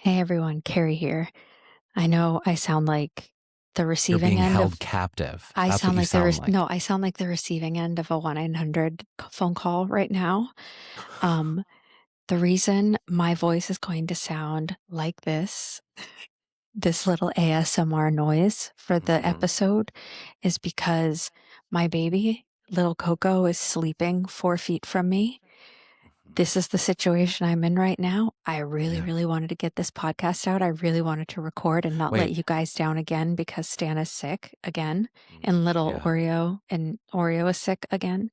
Hey everyone, Kerri here. I know I sound like the You're receiving being end held of captive. I That's what sound you like sound like. no, I sound like the receiving end of a 1-800 phone call right now. Um, the reason my voice is going to sound like this little ASMR noise for the Mhm. episode is because my baby, little Coco, is sleeping 4 feet from me. Mhm. This is the situation I'm in right now. I really, Yeah. really wanted to get this podcast out. I really wanted to record and not let Wait. you guys down again because Stan is sick again and little Yeah. Oreo is sick again.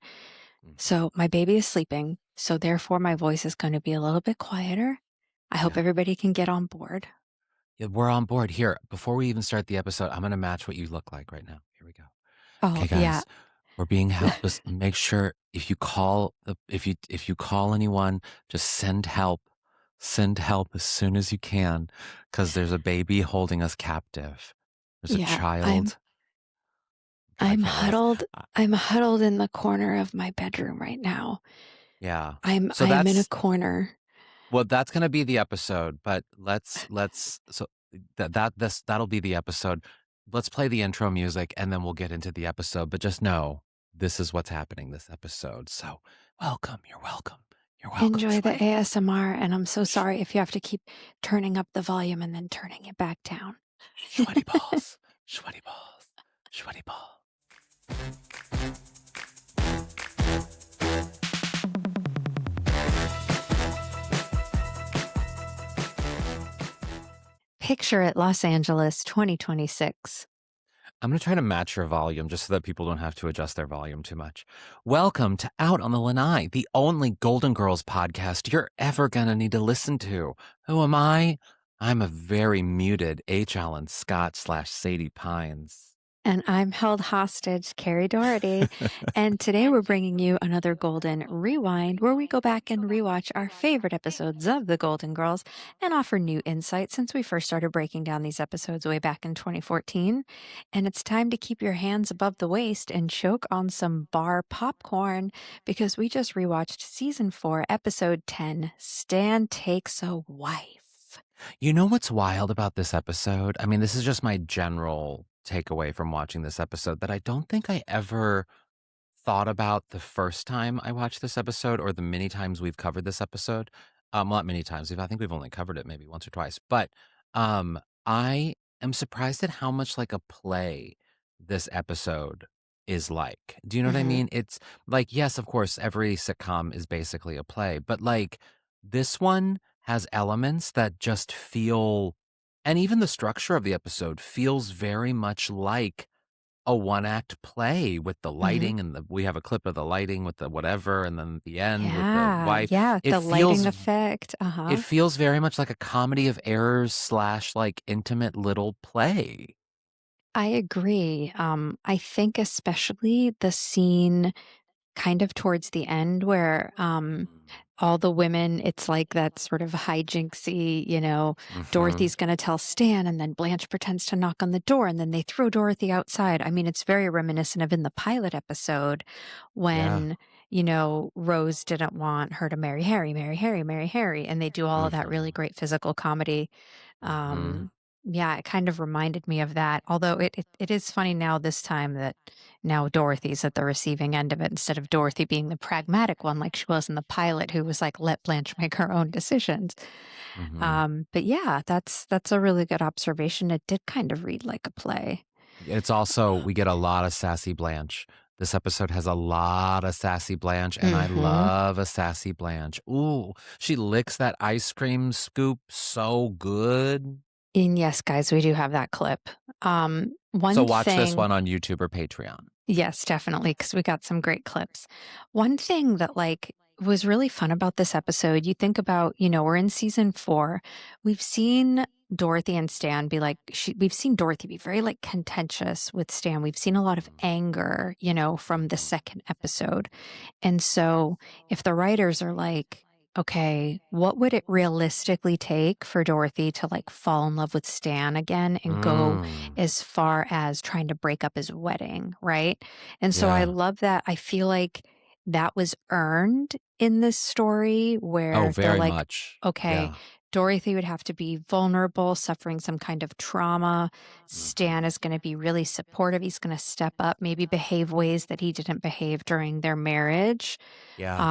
Mhm. So my baby is sleeping. So therefore my voice is going to be a little bit quieter. I hope Yeah. everybody can get on board. Yeah. We're on board here. Before we even start the episode, I'm gonna match what you look like right now. Here we go. Oh, Okay, yeah. guys. We're being held. Just make sure if you call anyone, just send help. Send help as soon as you can, because there's a baby holding us captive. There's a Yeah, I'm child. I I'm can't laugh. huddled Uh, I'm huddled in the corner of my bedroom right now. yeah. I'm So I am in a that's corner. Well, that's gonna be the episode, but that'll be the episode. Let's play the intro music and then we'll get into the episode. But just know this is what's happening this episode. So welcome. You're welcome. You're welcome, Enjoy the Shwetty. ASMR, and I'm so Sh- sorry if you have to keep turning up the volume and then turning it back down. Shwetty balls. Shwetty balls. Shwetty ball. Picture it, Los Angeles, 2026. I'm going to try to match your volume just so that people don't have to adjust their volume too much. Welcome to Out on the Lanai, the only Golden Girls podcast you're ever going to need to listen to. Who am I? I'm a very muted HAlanScott / Sadie Pines. And I'm held hostage, Kerri Doherty. And today we're bringing you another Golden Rewind where we go back and rewatch our favorite episodes of The Golden Girls and offer new insights since we first started breaking down these episodes way back in 2014. And it's time to keep your hands above the waist and choke on some bar popcorn because we just rewatched season 4, episode 10, Stan Takes a Wife. You know what's wild about this episode? I mean, this is just my general takeaway from watching this episode that I don't think I ever thought about the first time I watched this episode or the many times we've covered this episode. Well, not many times. I think we've only covered it maybe once or twice. But I am surprised at how much like a play this episode is like. Do you know what I Mm-hmm. mean? It's like, yes, of course, every sitcom is basically a play, but like this one has elements that just feel, and even the structure of the episode feels very much like a one-act play with the Mm-hmm. lighting and we have a clip of the lighting with the whatever, and then at the end with the Yeah, wife. yeah, It the lighting feels effect. it Uh-huh. feels very much like a comedy of errors / like intimate little play. I agree. I think especially the scene kind of towards the end where all the women, it's like that sort of hijinksy, Mm-hmm. Dorothy's going to tell Stan, and then Blanche pretends to knock on the door, and then they throw Dorothy outside. I mean, it's very reminiscent of in the pilot episode Yeah. when, Rose didn't want her to marry Harry, marry Harry, marry Harry, and they do all of that really Mm-hmm. great physical comedy. Mm-hmm. Yeah, it kind of reminded me of that. Although it is funny now this time that now Dorothy's at the receiving end of it instead of Dorothy being the pragmatic one like she was in the pilot who was like, let Blanche make her own decisions. Mm-hmm. But yeah, that's a really good observation. It did kind of read like a play. It's also, we get a lot of sassy Blanche. This episode has a lot of sassy Blanche, and I Mm-hmm. love a sassy Blanche. Ooh, she licks that ice cream scoop so good. And yes, guys, we do have that clip. So One watch this thing, one on YouTube or Patreon. yes, definitely, because we got some great clips. One thing that like was really fun about this episode, you think about, we're in season 4. We've seen Dorothy and Stan be like, we've seen Dorothy be very like contentious with Stan. We've seen a lot of anger, from the Mhm. second episode. And so if the writers are like, okay, what would it realistically take for Dorothy to like fall in love with Stan again and go Mm. as far as trying to break up his wedding, right? And so I Yeah. love that. I feel like that was earned in this story Oh, where they're very like, much. okay, Yeah. Dorothy would have to be vulnerable, suffering some kind of trauma. Stan Mhm. is going to be really supportive. He's going to step up, maybe behave ways that he didn't behave during their marriage. Yeah.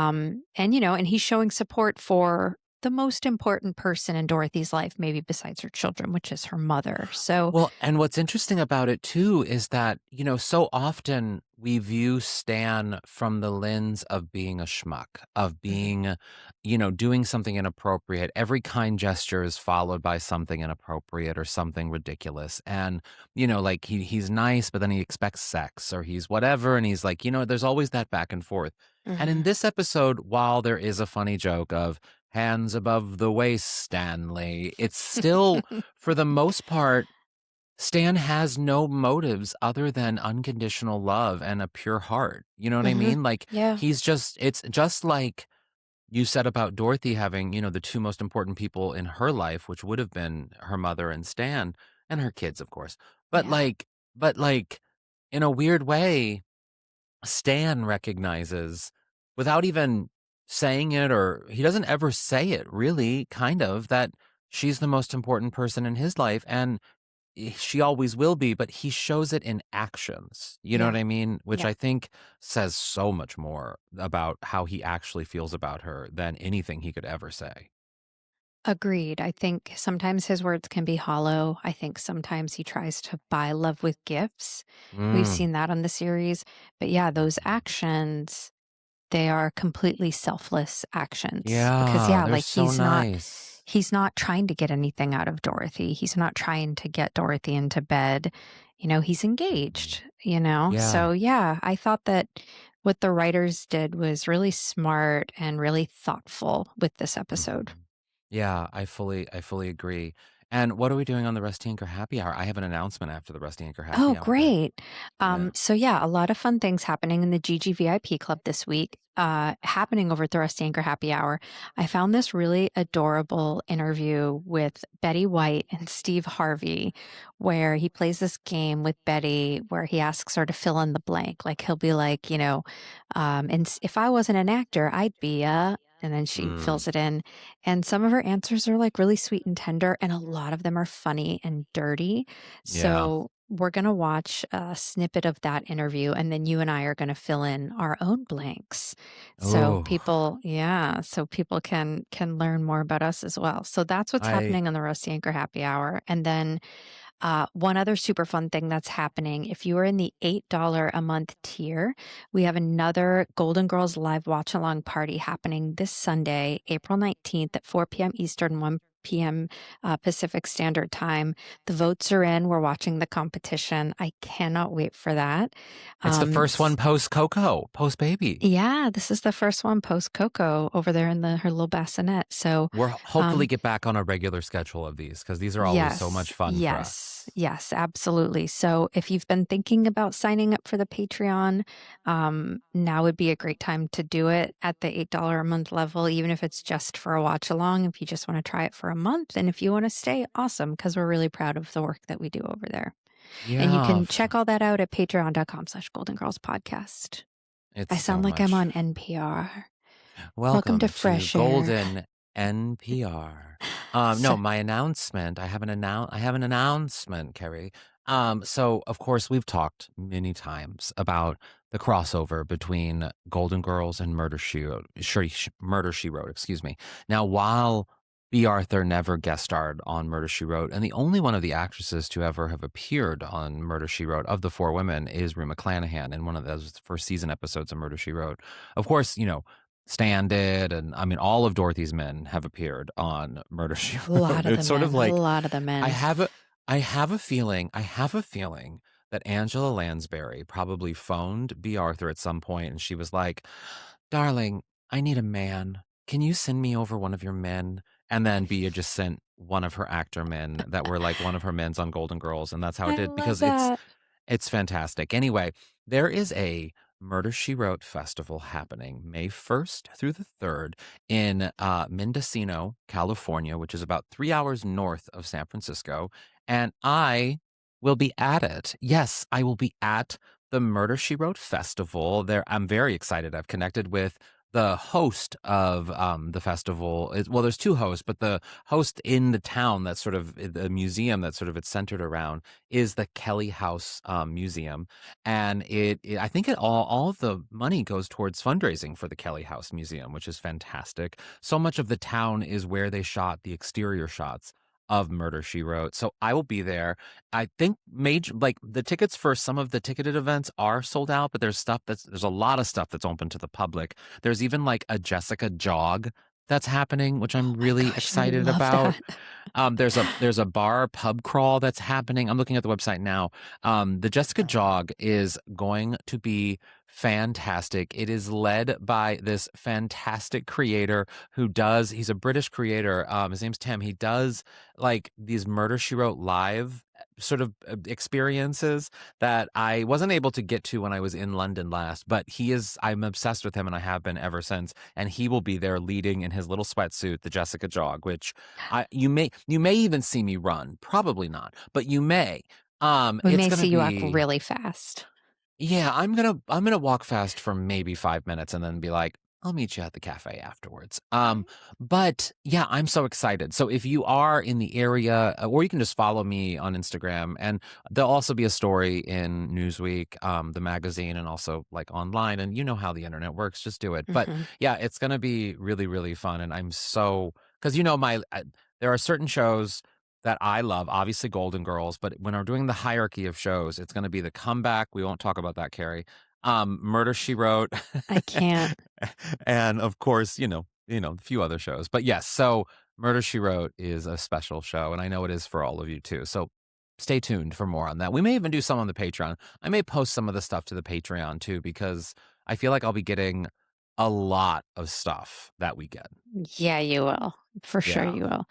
And he's showing support for the most important person in Dorothy's life, maybe besides her children, which is her mother. So, Well, and what's interesting about it too is that, so often we view Stan from the lens of being a schmuck, of mhm, being, doing something inappropriate. Every kind gesture is followed by something inappropriate or something ridiculous. And, like he's nice, but then he expects sex or he's whatever. And he's like, there's always that back and forth. And in mhm. this episode, while there is a funny joke of hands above the waist, Stanley, it's still, for the most part, Stan has no motives other than unconditional love and a pure heart. You know what I Mhm. mean? Like, Yeah, it's just like you said about Dorothy having, the two most important people in her life, which would have been her mother and Stan and her kids, of course. But yeah, like, but like, in a weird way, Stan recognizes without even saying it, or he doesn't ever say it really, kind of, that she's the most important person in his life. And she always will be, but he shows it in actions, you know yeah, what I mean? Which yeah. I think says so much more about how he actually feels about her than anything he could ever say. Agreed. I think sometimes his words can be hollow. I think sometimes he tries to buy love with gifts. We've Mm, seen that on the series. But yeah, those mhm. actions, they are completely selfless actions because Yeah, yeah, they're like so nice. he's not trying to get anything out of Dorothy. He's not trying to get Dorothy into bed. He's Mhm. engaged. Yeah. So yeah, I thought that what the writers did was really smart and really thoughtful with this episode. Mhm. Yeah, I fully agree. And what are we doing on the Rusty Anchor Happy Hour? I have an announcement after the Rusty Anchor Oh, Happy Hour that great. yeah. So yeah, a lot of fun things happening in the GG Club this week, happening over at the Rusty Anchor Happy Hour. I found this really adorable interview with Betty White and Steve Harvey, where he plays this game with Betty where he asks her to fill in the blank. Like he'll be like, if I wasn't an actor, I'd be a, and then she Mm, fills it in. And some of her answers are like really sweet and tender, and a lot of them are funny and dirty. yeah. So we're going to watch a snippet of that interview, and then you and I are going to fill in our own blanks. Oh, So people can learn more about us as well. So that's what's I happening on the Rusty Anchor Happy Hour. And then one other super fun thing that's happening, if you are in the $8 a month tier, we have another Golden Girls live watch along party happening this Sunday, April 19th at 4 p.m. Eastern, 1 p.m. Pacific Standard Time. The votes are in. We're watching the competition. I cannot wait for that. it's the Um, first one s- post Coco, post baby. yeah, this is the first one post Coco over there in her little bassinet. So, We're hopefully um, get back on a regular schedule of these because these are always so yes, much fun for yes, us. yes, absolutely. So if you've been thinking about signing up for the Patreon, now would be a great time to do it at the $8 a month level, even if it's just for a watch along, if you just want to try it for a month. And if you want to stay, awesome, because we're really proud of the work that we do over there. And you Yeah, can check all that out at patreon.com/Golden Girls Podcast. it's I so sound like I'm much. on NPR. Welcome to Welcome to Fresh Air. Golden NPR. No, So, my announcement. I have an announcement, Kerri. So of course we've talked many times about the crossover between Golden Girls and Murder She Wrote. Excuse me. Now, while B. Arthur never guest starred on Murder She Wrote, and the only one of the actresses to ever have appeared on Murder She Wrote of the four women is Rue McClanahan in one of those first season episodes of Murder She Wrote. Of course, Stan did, and I mean, all of Dorothy's men have appeared on Murder She a Wrote. lot of the It's sort of men, a like lot of the I men. have a, I have a feeling that Angela Lansbury probably phoned B. Arthur at some point, and she was like, "Darling, I need a man. Can you send me over one of your men?" And then B had just sent one of her actor men that were like one of her men's on Golden Girls, and that's how it I did love because it's that. it's fantastic. Anyway, there is a Murder She Wrote festival happening May 1st through the 3rd in Mendocino, California, which is about 3 hours north of San Francisco. And I will be at it. Yes, I will be at the Murder She Wrote festival. There, I'm very excited. I've connected with the host of the festival is, well, there's two hosts, but the host in the town that's sort of the museum that sort of it's centered around is the Kelly House Museum, and I think all of the money goes towards fundraising for the Kelly House Museum, which is fantastic. So much of the town is where they shot the exterior shots of Murder She Wrote. So I will be there. I think major like the tickets for some of the ticketed events are sold out, but there's a lot of stuff that's open to the public. There's even like a Jessica jog that's happening, which Oh I'm my really gosh, I excited love about. that. There's a bar pub crawl that's happening. I'm looking at the website now. The Jessica Jog is going to be fantastic. It is led by this fantastic creator he's a British creator. His name's Tim. He does like these Murder She Wrote live sort of experiences that I wasn't able to get to when I was in London last, but I'm obsessed with him and I have been ever since. And he will be there leading in his little sweatsuit, the Jessica Jog, which you may even see me run. Probably not, but you may. We It's may gonna see you walk be really fast. yeah, I'm gonna walk fast for maybe 5 minutes and then be like, I'll meet you at the cafe afterwards. But yeah, I'm so excited. So if you are in the area, or you can just follow me on Instagram, and there'll also be a story in Newsweek, the magazine, and also like online. And you know how the internet works, just do it. But Mhm. yeah, it's gonna be really, really fun. And I'm so because there are certain shows that I love, obviously Golden Girls, but when we're doing the hierarchy of shows, it's going to be The Comeback. We won't talk about that, Kerri. Murder She Wrote, I can't. and of course, a few other shows. But yes, so Murder She Wrote is a special show, and I know it is for all of you too. So stay tuned for more on that. We may even do some on the Patreon. I may post some of the stuff to the Patreon too, because I feel like I'll be getting a lot of stuff that weekend. Yeah, you will. For sure Yeah, you will.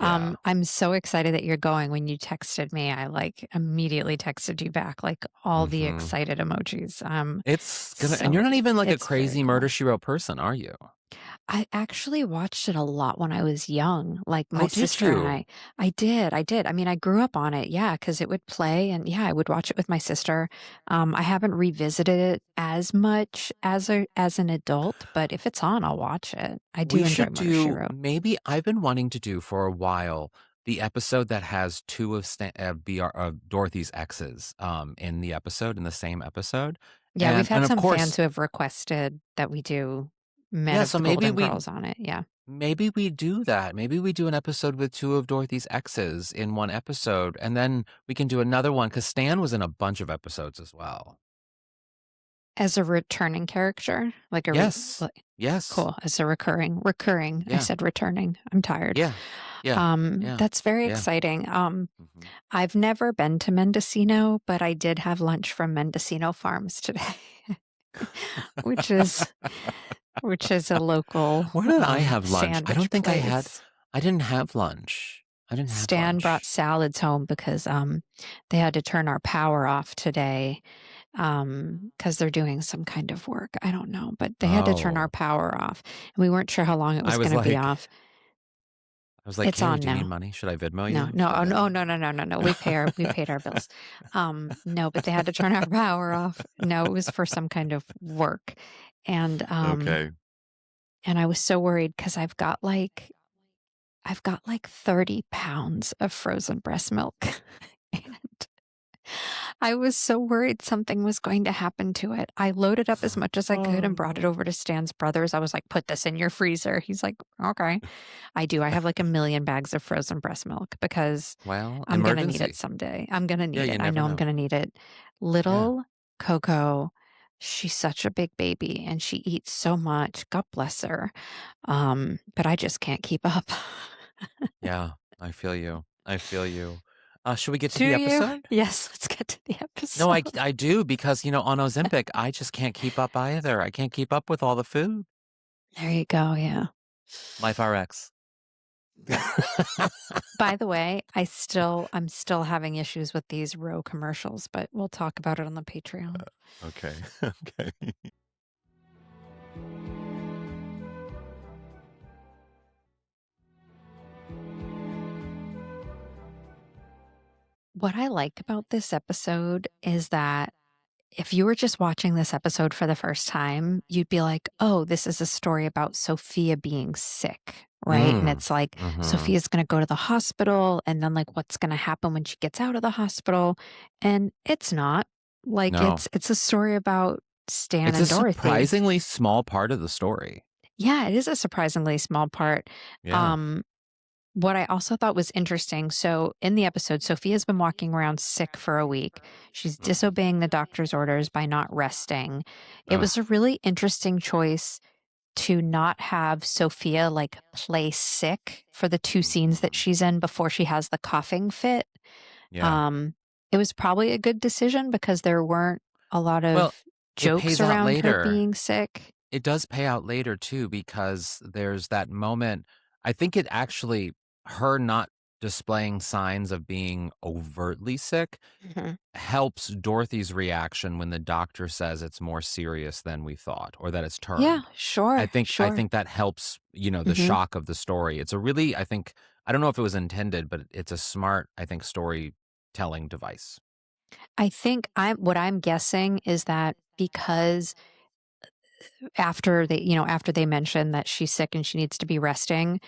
yeah. I'm so excited that you're going. When you texted me, I like immediately texted you back, like all the Hmm. excited emojis. And So you're not even like a it's very crazy Murder cool. She Wrote person, are you? I actually watched it a lot when I was young. Like my Oh, did sister and you? I did. I mean, I grew up on it, yeah, because it would play, and yeah, I would watch it with my sister. I haven't revisited it as much as an adult, but if it's on, I'll watch it. I do We enjoy should Murder, She do Wrote. maybe I've been wanting to do for a while the episode that has two of Dorothy's exes in the episode in the same episode. Yeah, we've And had of some course, fans who have requested that we do Men yeah, of so the maybe Golden we Girls on it. Yeah. maybe we do that. Maybe we do an episode with two of Dorothy's exes in one episode, and then we can do another one because Stan was in a bunch of episodes as well. As a returning character, like a Yes. like, Yes. cool. As a recurring. I Yeah. said returning. I'm tired. Yeah. Yeah. Yeah. That's very Yeah. exciting. Mhm. I've never been to Mendocino, but I did have lunch from Mendocino Farms today, which is which is a local Where did I have lunch? sandwich place. I didn't have lunch. I didn't have Stan brought lunch. salads home because they had to turn our power off today because they're doing some kind of work. I don't know, but they had to turn our Oh, power off, and we weren't sure how long it I was was going to be like off. I was like, It's "Kerri, on do you need now. money? Should I Venmo No, you? no, Should I oh, no, Venmo no, you?" no, no, no, no. We paid our bills. No, but they had to turn our power off. No, it was for some kind of work, and Okay. and I was so worried because I've got like 30 pounds of frozen breast milk. And I was so worried something was going to happen to it. I loaded up as much as I could and Oh. brought it over to Stan's brothers. I was like, put this in your freezer. He's like, okay. I do. I have like a million bags of frozen breast milk because Well, I'm going to need it emergency. someday. I'm going to Yeah, need you it. I never know I'm know. going to need it. Yeah. Little Coco, she's such a big baby and she eats so much. God bless her. But I just can't keep up. Yeah. I feel you. I feel you. Should we get to Do the you? episode? Yes, let's get to the No, I episode. I do because, on Ozempic, I just can't keep up either. I can't keep up with all the food. There you go. Yeah. Life RX. By the way, I'm still having issues with these row commercials, but we'll talk about it on the Patreon. Okay. Okay. What I like about this episode is that if you were just watching this episode for the first time, you'd be like, oh, this is a story about Sophia being sick, right? And Mm. it's like Mhm. Sophia's going to go to the hospital, and then like what's going to happen when she gets out of the hospital. And it's not like No. it's a story about Stan It's a and Dorothy. surprisingly small part of the story. Yeah, it is a surprisingly small part. Yeah. Um, what I also thought was interesting, so in the episode, Sophia's been walking around sick for a week. She's disobeying the doctor's orders by not resting. It was Ugh. a really interesting choice to not have Sophia like play sick for the two scenes that Mhm. she's in before she has the coughing fit. Yeah. Um, it was probably a good decision because there weren't a lot Well, of it jokes pays out around her later. being sick. It does pay out later too because there's that moment. I think it actually her not displaying signs of being overtly sick Mhm. helps Dorothy's reaction when the doctor says it's more serious than we thought or that it's Yeah, turned. I sure, think I sure. think that helps, the Mhm. shock of the story. It's a really I don't know if it was intended, but it's a smart, I think, storytelling device. I think what I'm guessing is that because after they mention that she's sick and she needs to be resting,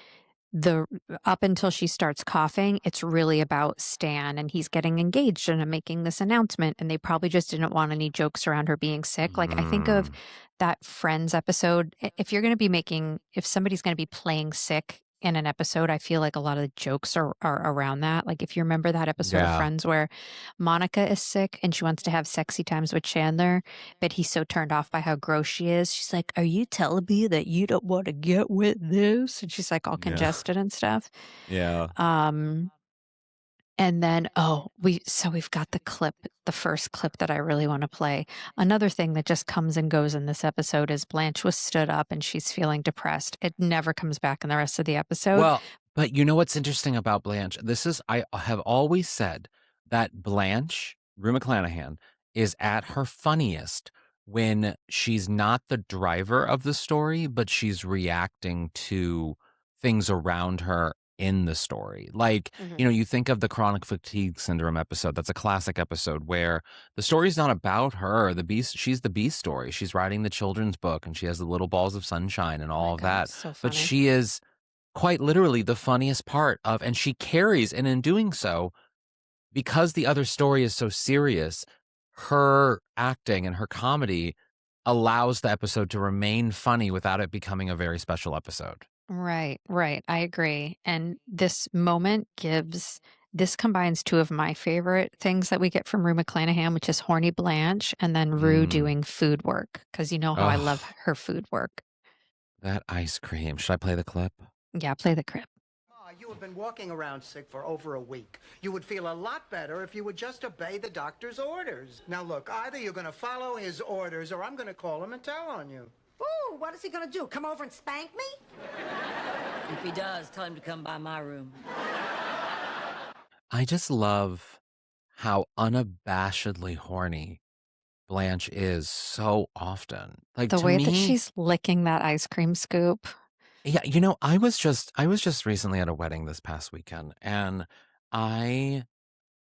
the up until she starts coughing, it's really about Stan and he's getting engaged and making this announcement. And they probably just didn't want any jokes around her being sick. Like I think of Mm, that Friends episode. If you're going to be if somebody's going to be playing sick in an episode, I feel like a lot of the jokes are around that. Like if you remember that episode of yeah, Friends where Monica is sick and she wants to have sexy times with Chandler, but he's so turned off by how gross she is. She's like, "Are you telling me that you don't want to get with this?" And she's like all yeah, congested and stuff. yeah. Um, and then we've got the first clip that I really want to play. Another thing that just comes and goes in this episode is Blanche was stood up and she's feeling depressed. It never comes back in the rest of the episode. Well, but you know what's interesting about Blanche? I have always said that Blanche, Rue McClanahan, is at her funniest when she's not the driver of the story, but she's reacting to things around her in the story. Like, Mhm. you think of the chronic fatigue syndrome episode. That's a classic episode where the story's not about her. She's the B story. She's writing the children's book and she has the little balls of sunshine and Oh my all of God, that. so But funny. she is quite literally the funniest part of and she carries and in doing so, because the other story is so serious, her acting and her comedy allows the episode to remain funny without it becoming a very special episode. Right, right. I agree. And this combines two of my favorite things that we get from Rue McClanahan, which is horny Blanche and then Rue Mm. doing food work. Because you know how I love Ugh, her food work. that ice cream. Should I play the clip? Yeah, play the clip. Ma, you have been walking around sick for over a week. You would feel a lot better if you would just obey the doctor's orders. Now look, either you're gonna follow his orders or I'm gonna call him and tell on you. Ooh, what is he gonna do? Come over and spank me? If he does, tell him to come by my room. I just love how unabashedly horny Blanche is so often. Like The to way that me, she's licking that ice cream scoop. yeah, I was just recently at a wedding this past weekend, and I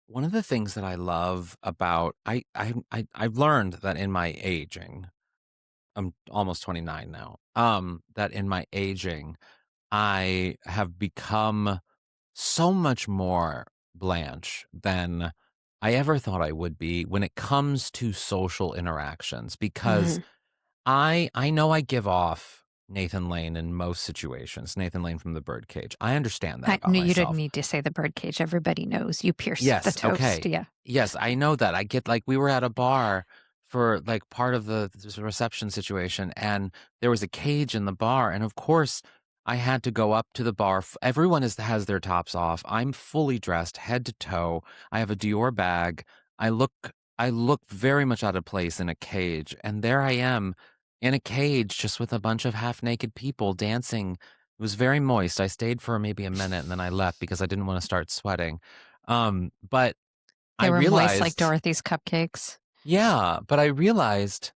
one of the things that I love about I've learned that in my aging, I'm almost 29 now. That in my aging, I have become so much more Blanche than I ever thought I would be when it comes to social interactions because Mhm. I know I give off Nathan Lane in most situations, Nathan Lane from The Birdcage. I understand that I about knew you didn't myself. need to say the birdcage. Everybody knows you pierced the Yes, toast. okay. Yeah. Yes, I know that. I get like we were at a bar for like part of the reception situation and there was a cage in the bar and of course I had to go up to the bar. Everyone has their tops off. I'm fully dressed head to toe. I have a Dior bag. I look I look very much out of place in a cage and there I am in a cage just with a bunch of half-naked people dancing. It was very moist. I stayed for maybe a minute and then I left because I didn't want to start sweating. But I They were moist like realized Dorothy's cupcakes. yeah, but I realized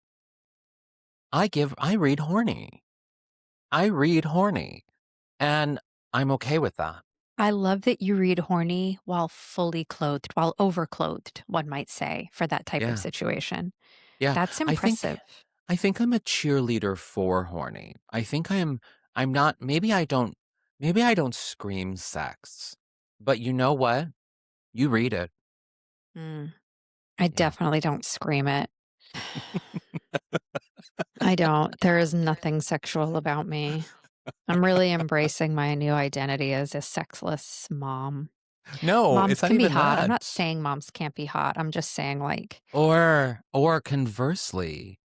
I read horny. I read horny, and I'm okay with that. I love that you read horny while fully clothed, while overclothed, one might say, for that type of Yeah. situation. Yeah, That's I think impressive. I think I'm a cheerleader for horny. I'm not maybe I don't scream sex. But you know what? You read it. Mm, I Yeah. definitely don't scream it. I don't. There is nothing sexual about me. I'm really embracing my new identity as a sexless mom. No, Moms it's not can be even hot. I'm not that. saying moms can't be hot. I'm just saying, like, Or conversely,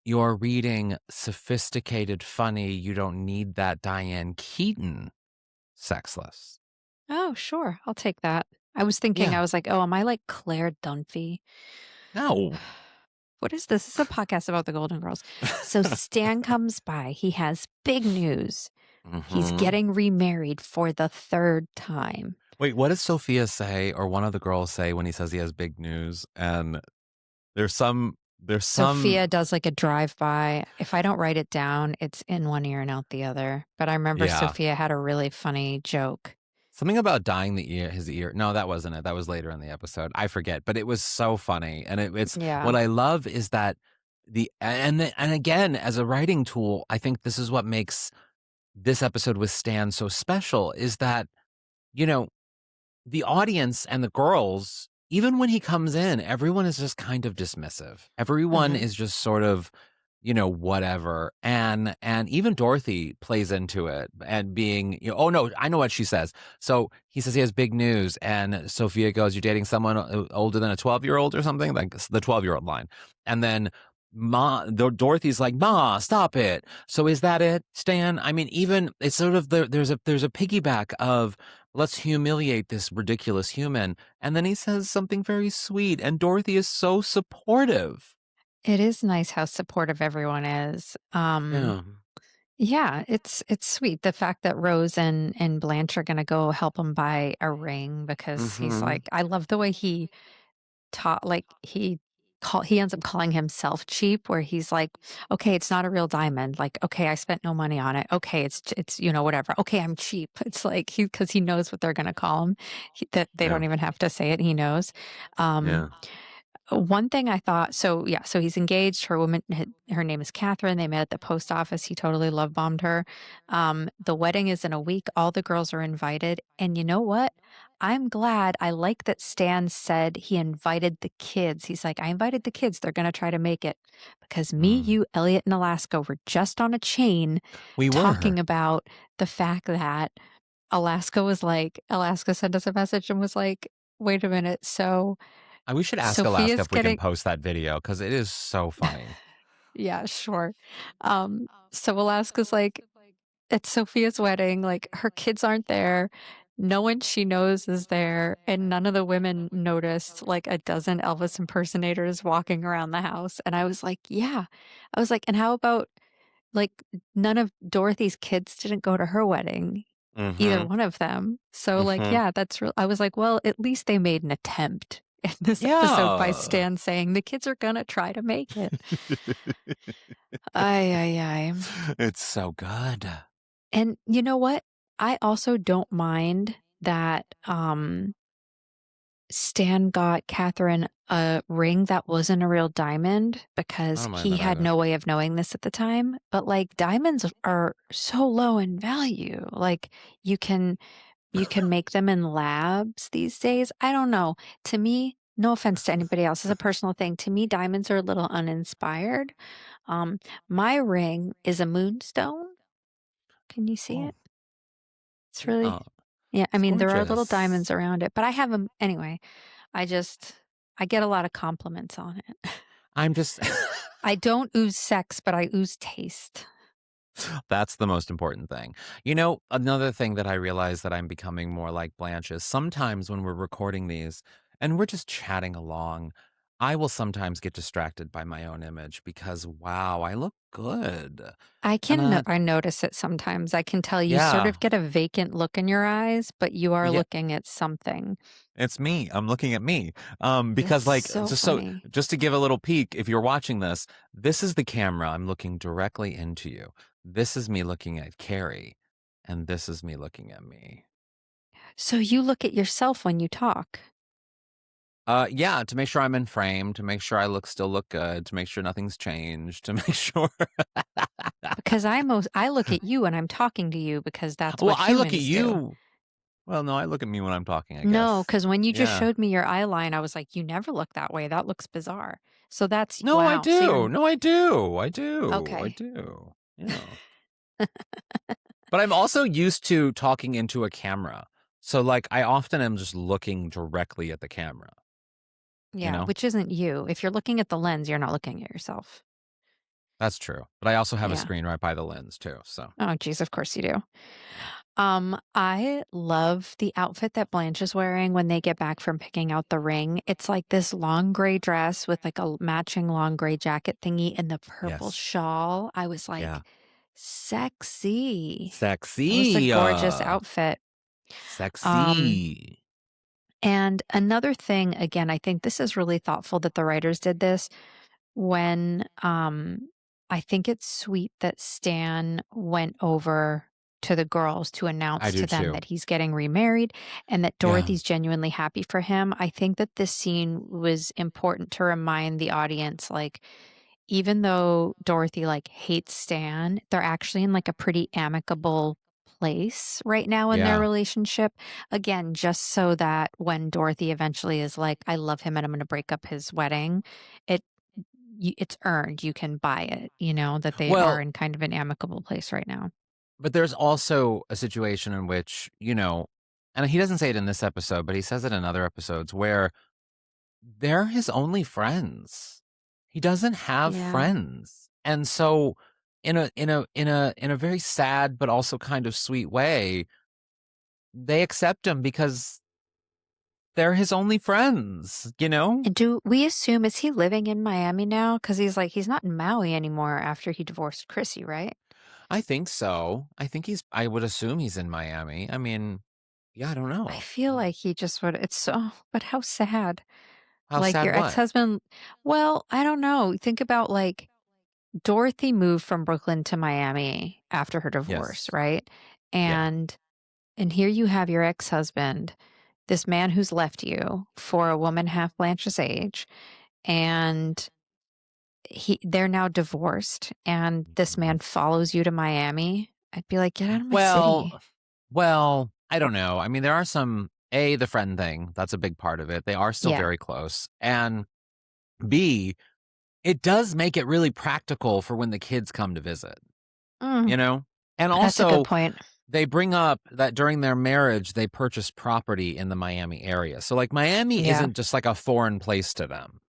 you're reading sophisticated, funny, you don't need that Diane Keaton sexless. oh, sure, I'll take that. I was thinking, I Yeah. was like, oh, am I like Claire Dunphy? No. What is this? This is a podcast about the Golden Girls. So Stan comes by. He has big news. He's Mhm. getting remarried for the third time. Wait, what does Sophia say or one of the girls say when he says he has big news? And there's some Sophia does like a drive-by. If I don't write it down, it's in one ear and out the other. But I remember yeah. Sophia had a really funny joke. Something about dyeing his ear. No, that wasn't it. That was later in the episode. I forget, but it was so funny. And it's Yeah. what I love is that and again, as a writing tool, I think this is what makes this episode with Stan so special is that, you know, the audience and the girls, even when he comes in, everyone is just kind of dismissive. Everyone Hmm. is just sort of, whatever. And even Dorothy plays into it and being, oh no, I know what she says. So he says he has big news, and Sophia goes, "You're dating someone older than a 12-year-old or something," like the 12-year-old line. And then Dorothy's like, "Ma, stop it." So is that it, Stan? I mean, even it's sort of there's a piggyback of let's humiliate this ridiculous human. And then he says something very sweet, and Dorothy is so supportive. It is nice how supportive everyone is. Yeah. Yeah, it's sweet. The fact that Rose and Blanche are gonna go help him buy a ring because he's Mm-hmm. like, I love the way he taught like he ends up calling himself cheap where he's like, okay, it's not a real diamond. Like, okay, I spent no money on it. Okay, it's whatever. Okay, I'm cheap. It's like he because he knows what they're gonna call him. That they Yeah. don't even have to say it. He knows. Um, Yeah. one thing I thought, so yeah, so he's engaged. Her name is Catherine. They met at the post office. He totally love bombed her. The wedding is in a week. All the girls are invited. And you know what? I'm glad. I like that Stan said he invited the kids. He's like, I invited the kids. They're going to try to make it. Because me, Mm. you, Elliot, and Alaska were just on a chain We were. talking about the fact that Alaska sent us a message and was like, wait a minute. So, We should ask Alaska Sophia's if we can getting post that video because it is so funny. yeah, sure. So Alaska's like, at Sophia's wedding, like her kids aren't there. No one she knows is there, and none of the women noticed like a dozen Elvis impersonators walking around the house. And I was like, yeah. I was like, and how about like none of Dorothy's kids didn't go to her wedding, either Mm-hmm. one of them. So like, Mm-hmm. yeah, that's real. I was like, well, at least they made an attempt in this episode by Yeah. Stan saying the kids are gonna try to make it. Ay, ay, ay. It's so good. And you know what? I also don't mind that Stan got Catherine a ring that wasn't a real diamond I because don't mind he that had either. no way of knowing this at the time. But like diamonds are so low in value. Like you can you can make them in labs these days. I don't know. To me, no offense to anybody else, it's a personal thing. To me, diamonds are a little uninspired. Um, my ring is a moonstone. Can you see Oh, it? It's really yeah. yeah, I It's mean, there are little gorgeous. diamonds around it, but I have them anyway. I just I get a lot of compliments on it. I'm just I don't ooze sex, but I ooze taste. That's the most important thing. Another thing that I realize that I'm becoming more like Blanche is sometimes when we're recording these and we're just chatting along, I will sometimes get distracted by my own image because, wow, I look good. And I notice it sometimes. I can tell you sort yeah, of get a vacant look in your eyes, but you are yeah, looking at something. it's me. I'm looking at me. That's Because like so funny. just to give a little peek, if you're watching this, this is the camera. I'm looking directly into you. This is me looking at Kerri, and this is me looking at me. So you look at yourself when you talk. Yeah, to make sure I'm in frame, to make sure I still look good, to make sure nothing's changed, to make sure. Because I look at you and I'm talking to you because that's Well, what I look at humans do. you. Well, no, I look at me when I'm talking, I No, guess. because when you just Yeah. showed me your eye line, I was like, you never look that way. That looks bizarre. So that's No, I wow. So do. you're No, I do. I do. I okay. do. Yeah. But I'm also used to talking into a camera. So like I often am just looking directly at the camera, you Yeah, know? which isn't you. If you're looking at the lens, you're not looking at yourself. That's true. But I also have a Yeah. screen right by the lens too. So Oh, geez, of course you do. yeah. I love the outfit that Blanche is wearing when they get back from picking out the ring. It's like this long gray dress with like a matching long gray jacket thingy and the purple Yes. shawl. I was Yeah. like, sexy. That was a Sexy. gorgeous outfit. Um, Sexy. and another thing, again, I think this is really thoughtful that the writers did this when I think it's sweet that Stan went over to the girls to I announce do to them too. that he's getting remarried and that Yeah. Dorothy's genuinely happy for him. I think that this scene was important to remind the audience like even though Dorothy like hates Stan, they're actually in like a pretty amicable place right now in their Yeah. relationship. Again, just so that when Dorothy eventually is like, I love him and I'm going to break up his wedding, it it's earned. You can buy it, that they are Well, in kind of an amicable place right now. but there's also a situation in which, and he doesn't say it in this episode, but he says it in other episodes where they're his only friends. He doesn't have Yeah. friends. And so in a very sad but also kind of sweet way, they accept him because they're his only friends, you know? And do we assume, is he living in Miami now? Because he's not in Maui anymore after he divorced Chrissy, right? I think so. I would assume he's in Miami. I mean, yeah, I don't I know. feel like he just would. It's so, but how sad. How Like sad your what? ex-husband, well, I don't know. Think about like Dorothy moved from Brooklyn to Miami after her divorce, Yes. right? Yeah. And here you have your ex-husband, this man who's left you for a woman half Blanche's age, and they're now divorced, and this man Mhm. follows you to Miami. I'd be like, get out of my city. Well, I don't know. I mean, there are the friend thing. That's a big part of it. They are still Yeah. very close. And B, it does make it really practical for when the kids come to visit, Mm, you know? And that's a good also, point. they bring up that during their marriage, they purchased property in the Miami area. So, like, Miami Yeah. isn't just like a foreign place to them.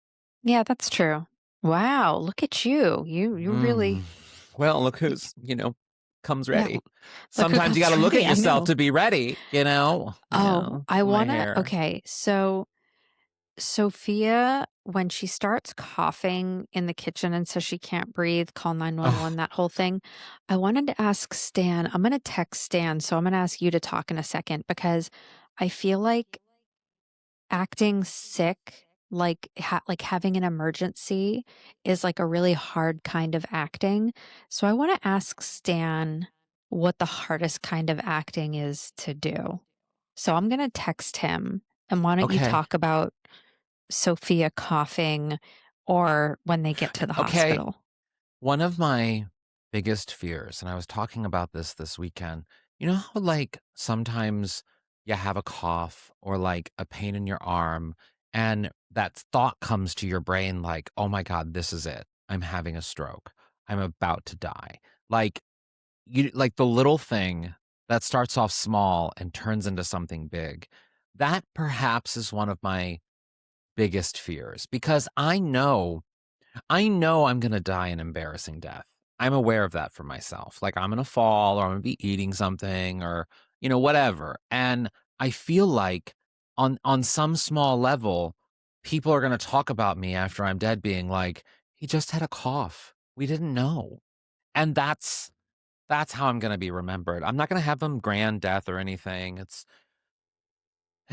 Yeah, that's true. Wow, look at you. You really Well, look who's, comes yeah, ready. look who Sometimes you got comes to look at ready. I yourself know. to be ready, Oh, I my wanna hair. okay, so Sophia, when she starts coughing in the kitchen and says she can't breathe, call Oh, 911, that whole thing. I wanted to ask Stan, I'm going to text Stan, so I'm going to ask you to talk in a second because I feel like acting sick, like having an emergency is like a really hard kind of acting. So I want to ask Stan what the hardest kind of acting is to do. So I'm going to text him. And why don't you okay. talk about Sophia coughing or when they get to the Okay. hospital? One of my biggest fears, and I was talking about this weekend, you know how, like, sometimes you have a cough or like a pain in your arm, and that thought comes to your brain, like, oh my God, this is it. I'm having a stroke. I'm about to die. Like, like the little thing that starts off small and turns into something big. That perhaps is one of my biggest fears because I know I'm going to die an embarrassing death. I'm aware of that for myself. Like I'm going to fall or I'm going to be eating something or whatever. And I feel like on some small level people are going to talk about me after I'm dead being like he just had a cough. We didn't know. And that's how I'm going to be remembered. I'm not going to have them grand death or anything. It's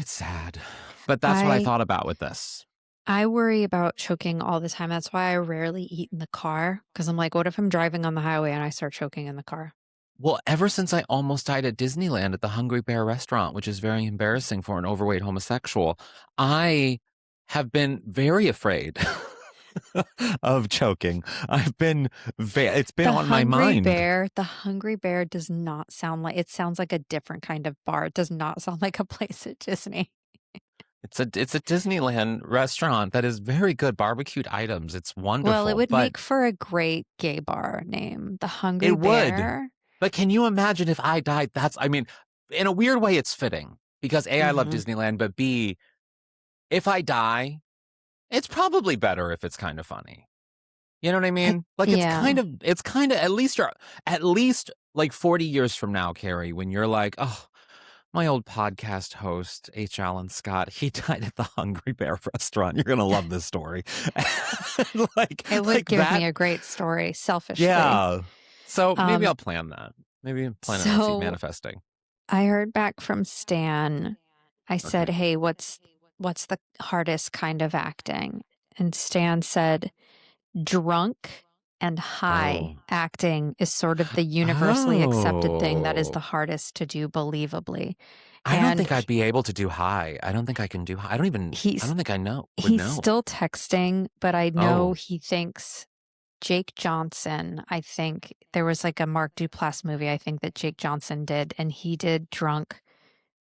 sad. But that's what I I thought about with this. I worry about choking all the time. That's why I rarely eat in the car because I'm like, what if I'm driving on the highway and I start choking in the car? Well, ever since I almost died at Disneyland at the Hungry Bear restaurant, which is very embarrassing for an overweight homosexual, I have been very afraid of choking. It's been on my mind. The Hungry Bear does not sound like, it sounds like a different kind of bar. It does not sound like a place at Disney. It's a Disneyland restaurant that is very good, barbecued items. It's wonderful. Well, it would but make for a great gay bar name, the Hungry it would. Bear. But can you imagine if I died? In a weird way, it's fitting because A, I love Disneyland, but B, if I die, it's probably better if it's kind of funny. You know what I mean? Like it's kind of at least like 40 years from now, Kerri, when you're like, oh, my old podcast host, HAlanScott, he died at the Hungry Bear restaurant. You're gonna love this story. It would give me a great story, selfishly. Yeah. So maybe I'll plan that. Maybe plan it on manifesting. I heard back from Stan. I said, hey, what's the hardest kind of acting? And Stan said, drunk and high acting is sort of the universally accepted thing that is the hardest to do believably. I don't think I'd be able to do high. I don't think I can do high. I don't think I know. He's still texting, but I know he thinks Jake Johnson, I think there was like a Mark Duplass movie, I think that Jake Johnson did, and he did drunk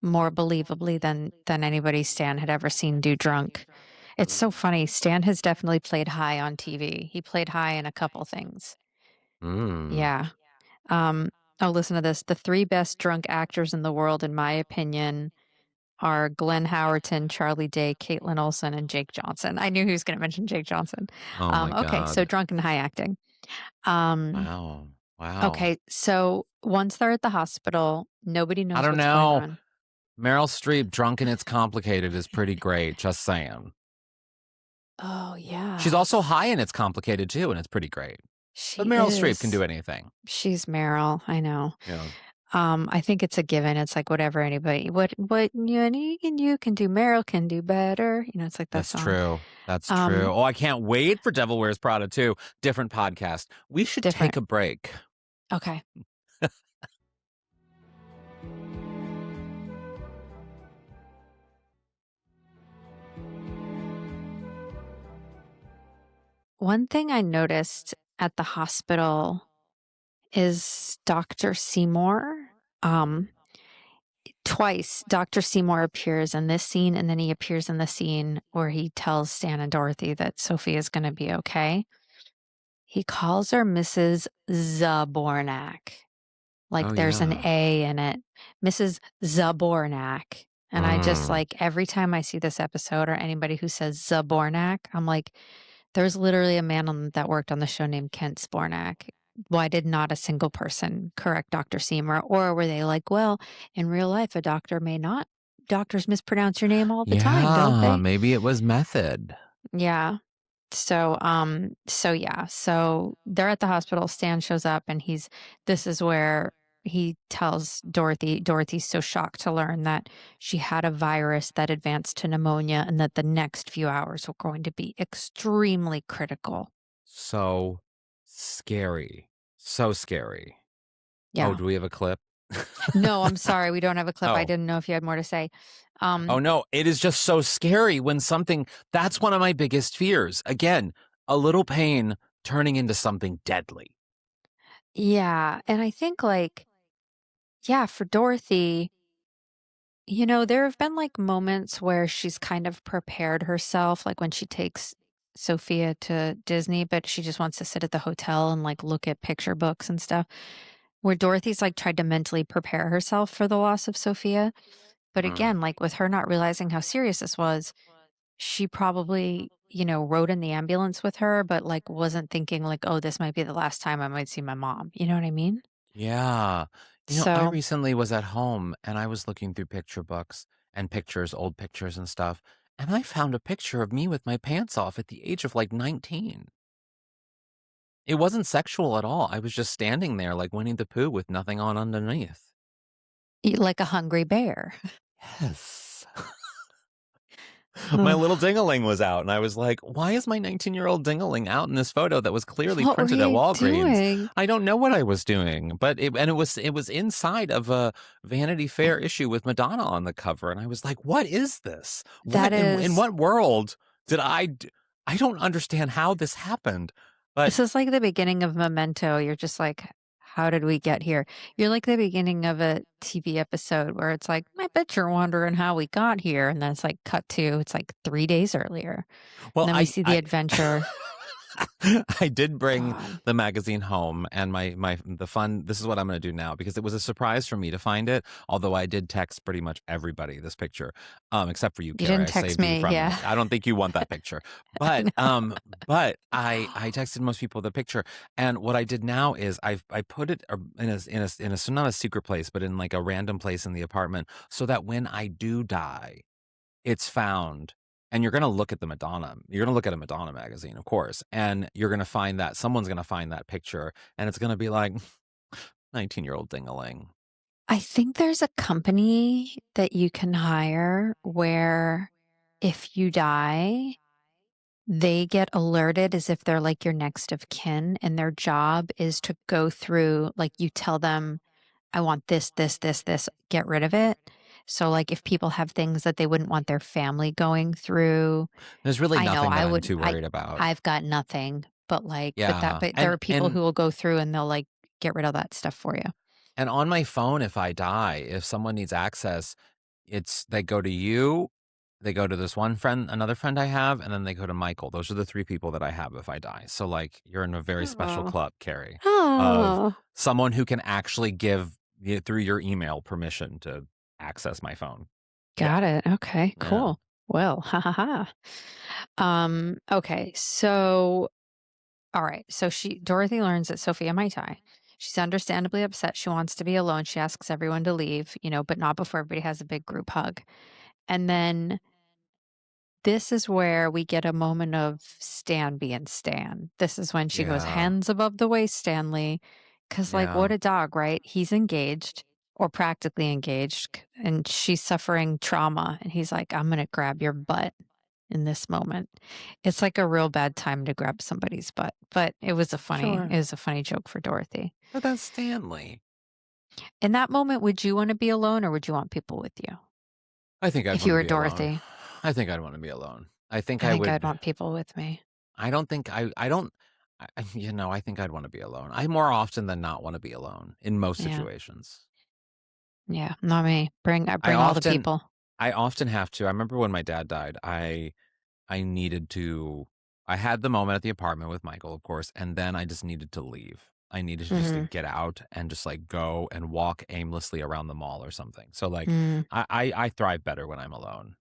more believably than anybody Stan had ever seen do drunk. It's so funny. Stan has definitely played high on TV. He played high in a couple things. Yeah. Listen to this. The 3 best drunk actors in the world, in my opinion, are Glenn Howerton, Charlie Day, Caitlin Olsen, and Jake Johnson. I knew he was going to mention Jake Johnson. Oh my God. Okay, so drunk and high acting. Wow. Okay, so once they're at the hospital, nobody knows what's going on. Meryl Streep, Drunk and It's Complicated is pretty great, just saying. Oh, yeah. She's also high and It's Complicated too, and it's pretty great. But Meryl Streep can do anything. She's Meryl, I know. Yeah. I think it's a given. It's like whatever anybody, what you can do, Meryl can do better. You know, it's like that song. True. That's true. Oh, I can't wait for Devil Wears Prada too. Different podcast. We should take a break. Okay. One thing I noticed at the hospital is Dr. Seymour. Twice, Dr. Seymour appears in this scene, and then he appears in the scene where he tells Stan and Dorothy that Sophie is going to be okay. He calls her Mrs. Zah-bornack. Like there's an A in it. Mrs. Zah-bornack. And I just like, every time I see this episode or anybody who says Zah-bornack, I'm like, there's literally a man that worked on the show named Kent Spornak. Why did not a single person correct Dr. Seymour? Or were they like, well, in real life, a doctor may not. Doctors mispronounce your name all the time, don't they? Maybe it was method. Yeah. So they're at the hospital. Stan shows up, and this is where he tells Dorothy. Dorothy's so shocked to learn that she had a virus that advanced to pneumonia, and that the next few hours were going to be extremely critical. So scary. So scary. Yeah. Oh, do we have a clip? No, I'm sorry. We don't have a clip. I didn't know if you had more to say. Oh, no. It is just so scary when that's one of my biggest fears. Again, a little pain turning into something deadly. Yeah. And I think for Dorothy, there have been moments where she's kind of prepared herself, like when she takes Sophia to Disney, but she just wants to sit at the hotel and look at picture books and stuff, where Dorothy's tried to mentally prepare herself for the loss of Sophia. But again, with her not realizing how serious this was, she probably, rode in the ambulance with her, but wasn't thinking oh, this might be the last time I might see my mom. You know what I mean? Yeah. I recently was at home and I was looking through picture books and old pictures and stuff. And I found a picture of me with my pants off at the age of 19. It wasn't sexual at all. I was just standing there like Winnie the Pooh with nothing on underneath. Like a hungry bear. Yes. My little ding-a-ling was out, and I was like, why is my 19-year-old ding-a-ling out in this photo that was clearly printed at Walgreens? Doing? I don't know what I was doing, but it was inside of a Vanity Fair issue with Madonna on the cover, and I was like, what is this? In what world I don't understand how this happened. But This is like the beginning of Memento. You're just like, how did we get here? You're like the beginning of a TV episode where it's like, I bet you're wondering how we got here. And then it's like cut to, it's like 3 days earlier. And well, then we see the I adventure. I did bring God. the magazine home, and the fun. This is what I'm going to do now because it was a surprise for me to find it. Although I did text pretty much everybody this picture, except for you, You Kerri. didn't I text saved you me. from Yeah. it. I don't think you want that picture, I but know. I texted most people the picture, and what I did now is I put it in a so not a secret place, but in like a random place in the apartment, so that when I do die, it's found. And you're going to look at the Madonna. You're going to look at a Madonna magazine, of course, and you're going to find that someone's going to find that picture, and it's going to be like 19-year-old ding-a-ling. I think there's a company that you can hire where if you die, they get alerted as if they're like your next of kin, and their job is to go through, like you tell them, I want this, this, this, this, get rid of it. So like if people have things that they wouldn't want their family going through, There's really I know nothing that I I'm would too worried about. I've got nothing, but like Yeah, but there are people and who will go through and they'll like get rid of that stuff for you. and on my phone, if I die, if someone needs access, they go to you, they go to this another friend I have, and then they go to Michael. Those are the 3 people that I have if I die. So like you're in a very special Oh. club, Kerri, of Oh. someone who can actually give you through your email permission to access my phone. Yeah. Got it. Okay, Yeah. cool. Well, ha ha ha. Okay, so all right. So Dorothy learns that Sophia might die. She's understandably upset. She wants to be alone. She asks everyone to leave, but not before everybody has a big group hug. And then this is where we get a moment of Stan being Stan. This is when she goes, Yeah. hands above the waist, Stanley. Because, like, Yeah. what a dog, right? He's engaged or practically engaged, and she's suffering trauma. And he's like, I'm going to grab your butt in this moment. It's like a real bad time to grab somebody's butt, but it was a Sure. funny joke for Dorothy. But that's Stanley. In that moment, would you want to be alone or would you want people with you? I think I'd If you want were to be alone. Dorothy, I think I'd want to be alone. I think I I think I'd would. want people with me. I don't think I don't. I think I'd want to be alone. I more often than not want to be alone in most Yeah. situations. Yeah, not me. Bring I all the people. often have to. I remember when my dad died, I needed to. I had the moment at the apartment with Michael, of course, and then I just needed to leave. I needed just to get out and just like go and walk aimlessly around the mall or something. So like Mm. I thrive better when I'm alone.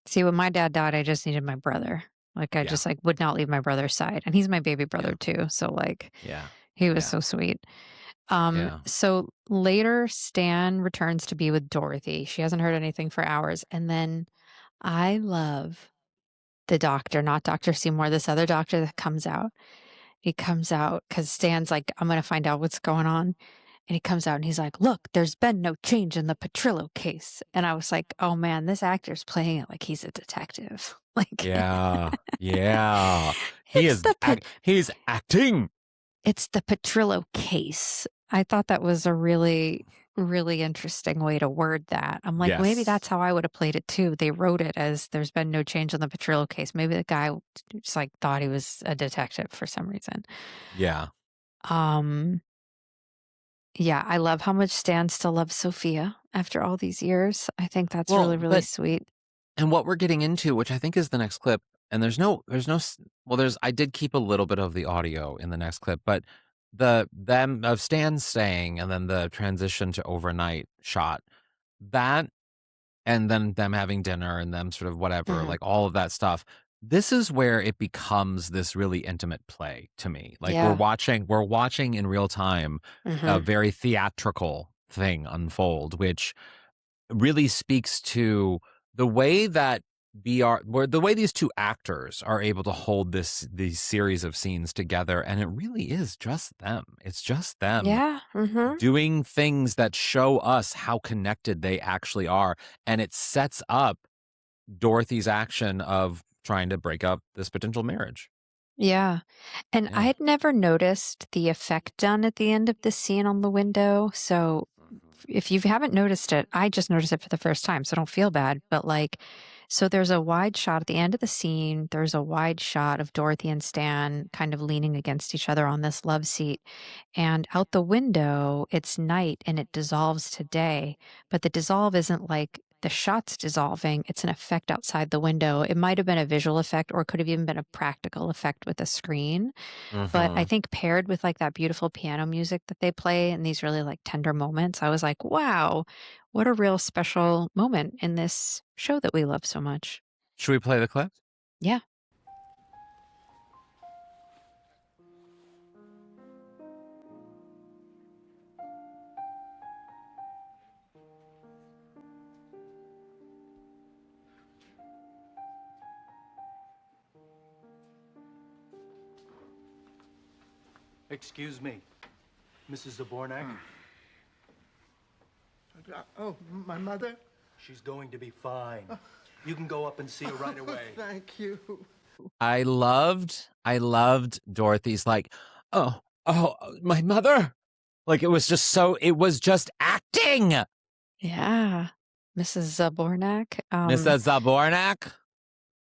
See, when my dad died, I just needed my brother. Like I Yeah. just like would not leave my brother's side, and he's my baby brother Yeah. too. So like, Yeah. he was Yeah. so sweet. Yeah. So later, Stan returns to be with Dorothy. She hasn't heard anything for hours, and then I love the doctor, not Dr. Seymour, this other doctor that comes out. He comes out because Stan's like, I'm going to find out what's going on. And he comes out and he's like, look, there's been no change in the Petrillo case. And I was like, oh man, this actor's playing it like he's a detective. Like, Yeah. Yeah. He's acting. it's the Petrillo case. I thought that was a really, really interesting way to word that. I'm like, maybe Yes. that's how I would have played it too. They wrote it as there's been no change in the Petrillo case. Maybe the guy just like thought he was a detective for some reason. Yeah. Yeah, I love how much Stan still loves Sophia after all these years. I think that's Well, really, really sweet. and what we're getting into, which I think is the next clip, and I did keep a little bit of the audio in the next clip, but them of Stan staying and then the transition to overnight shot, that, and then them having dinner and them sort of whatever, like all of that stuff. This is where it becomes this really intimate play to me. Like Yeah. we're watching in real time a very theatrical thing unfold, which really speaks to the way that the way these two actors are able to hold these series of scenes together, and it really is just them. It's just them Yeah. doing things that show us how connected they actually are, and it sets up Dorothy's action of trying to break up this potential marriage. Yeah. And I Yeah. had never noticed the effect done at the end of the scene on the window. So if you haven't noticed it, I just noticed it for the first time. So don't feel bad. But like So there's a wide shot at the end of the scene. There's a wide shot of Dorothy and Stan kind of leaning against each other on this love seat. And out the window, it's night and it dissolves to day. But the dissolve isn't like the shot's dissolving, it's an effect outside the window. It might have been a visual effect or could have even been a practical effect with a screen. But I Mm-hmm. think paired with like that beautiful piano music that they play in these really like tender moments, I was like, wow, what a real special moment in this show that we love so much. Should we play the clip? Yeah. Excuse me, Mrs. Zah-bornack. Oh, my mother? She's going to be fine. You can go up and see her right away. Thank you. I loved Dorothy's like, oh, my mother. Like it was just acting. Yeah. Mrs. Zah-bornack. Mrs. Zah-bornack.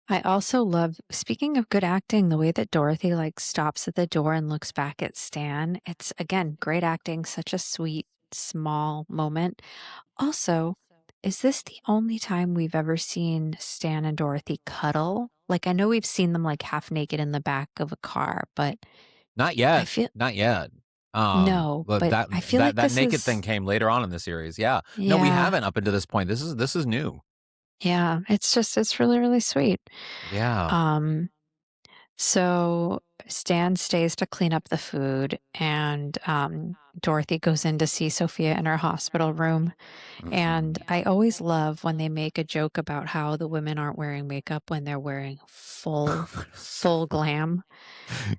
I also love, speaking of good acting, the way that Dorothy like stops at the door and looks back at Stan. It's again great acting, such a sweet, small moment. Also, is this the only time we've ever seen Stan and Dorothy cuddle? Like I know we've seen them like half naked in the back of a car, but Not I yet. feel Not yet. no, But but I feel like that this naked is thing came later on in the series. Yeah. No, we haven't up until this point. This is new. yeah, it's really, really sweet. Yeah. So Stan stays to clean up the food, and Dorothy goes in to see Sophia in her hospital room. And I always love when they make a joke about how the women aren't wearing makeup when they're wearing full glam.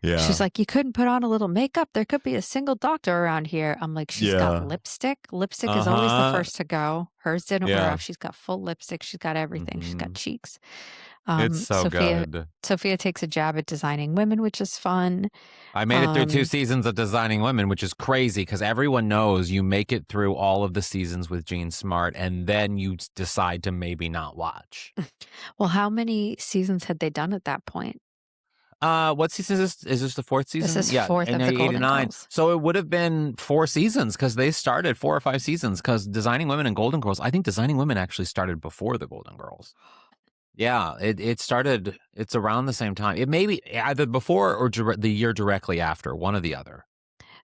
Yeah. She's like, you couldn't put on a little makeup. There could be a single doctor around here. I'm like, she's got Yeah. lipstick. Lipstick is always the Uh-huh. first to go. Hers didn't wear Yeah. off. She's got full lipstick. She's got everything. She's got Mhm. cheeks. It's so good. Sophia takes a jab at designing women, which is fun. I made it through 2 seasons of Designing Women, which is crazy because everyone knows you make it through all of the seasons with Jean Smart and then you decide to maybe not watch. Well, how many seasons had they done at that point? What season is this? Is this the 4th season? This is Yeah, fourth in of the Golden 89. Girls. So it would have been 4 seasons because they started 4 or 5 seasons because Designing Women and Golden Girls, I think Designing Women actually started before the Golden Girls. Yeah, it started, it's around the same time. It may be either before or the year directly after, one or the other.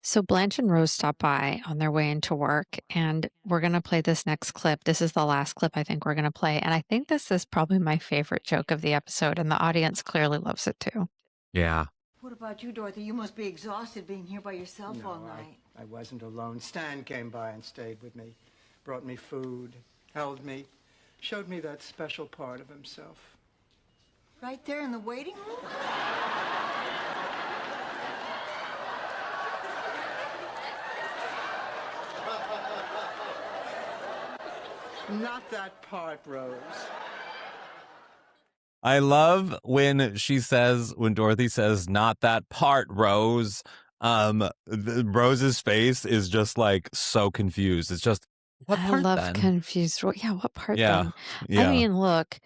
So Blanche and Rose stop by on their way into work, and we're going to play this next clip. This is the last clip I think we're going to play. And I think this is probably my favorite joke of the episode, and the audience clearly loves it too. Yeah. What about you, Dorothy? You must be exhausted being here by yourself all night. I wasn't alone. Stan came by and stayed with me, brought me food, held me, showed me that special part of himself. Right there in the waiting room? Not that part, Rose. I love when Dorothy says, not that part, Rose. Rose's face is just like so confused. It's just, what part I love then? confused. Yeah, what part Yeah. then? Yeah. I mean, look,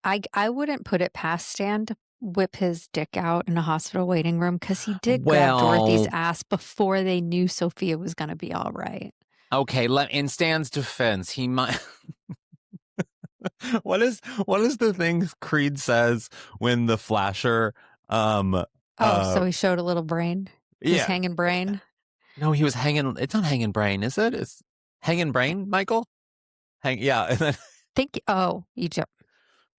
I wouldn't put it past Stan to whip his dick out in a hospital waiting room because he did grab Dorothy's ass before they knew Sophia was going to be all right. Okay, in Stan's defense, he might. What is the thing Creed says when the flasher? So he showed a little brain. His hanging brain. No, he was hanging. It's not hanging brain, is it? It's hanging brain, Michael. Yeah, and then Egypt.